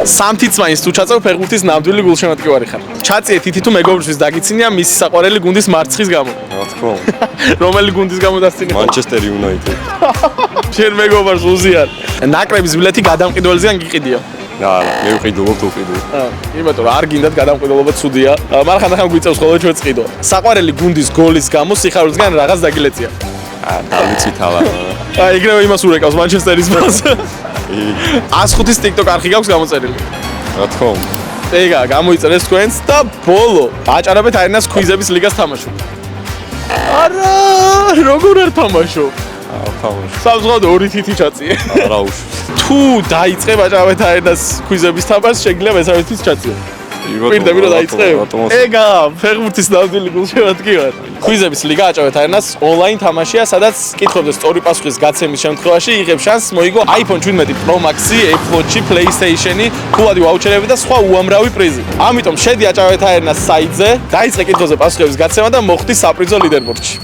სამთი წმაინს თუ ჩაწევ ფეხბურთის ნამდვილი გულშემატკივარი ხარ. ჩაწიე თითი თუ მეგობრისთვის დაგიცინია მისი საყვარელი გუნდის მარცხის გამო. რა თქმა უნდა. რომელი გუნდის გამო დასწინე? Manchester United. შენ მეგობარს უზიარ. ნაკრების ბილეთი გადამყიდველზე ან გიყიდიო? არა, მე ვყიდულობ თუ ვყიდულ. იმიტომ რომ არ გინდათ გადამყიდველობა ცუდია. მაგრამ ხანდახან გვიწევს ხოლმე ჩვენ წყიდო. საყვარელი გუნდის გოლის გამო სიხარულისგან რაღაც დაგილეწია. დავიცით ალა. ეგრევე იმას ურეკავს მანჩესტერის მას. 105-ის TikTok არხი გაქვს გამოწერილი. რა თქმა უნდა. ეგა გამოიწერეს თქვენს და ბოლო აჭარებთ არენას ქვიზების ლიგას თამაშობ. არა, როგორ არ თამაშობ? თამაშ. სამზღაოდ 2 თითი ჩაწიე. არა უშვის. თუ დაიწყებ აჭარებთ არენას ქვიზების თამაშს, შეგიძლია მესამე თითს ჩაწიო. პირდაპირ დაიწყებ. ეგა ფეხბურთის ნამდვილი გულშემატკივარი. ქვიზების ლიგა აჭარებთ არენას ონლაინ თამაშია, სადაც კითხვებზე სწორი პასუხის გაცემის შემთხვევაში იღებს შანსს მოიგო iPhone 17 Pro Max-ი, Apple Watch-ი, PlayStation-ი, ფულადი ვაუჩერები და სხვა უამრავი პრიზი. ამიტომ შედი აჭარებთ არენას საიტზე, დაიწყე კითხვებზე პასუხების გაცემა და მოხვდი საპრიზო ლიდერბორდში.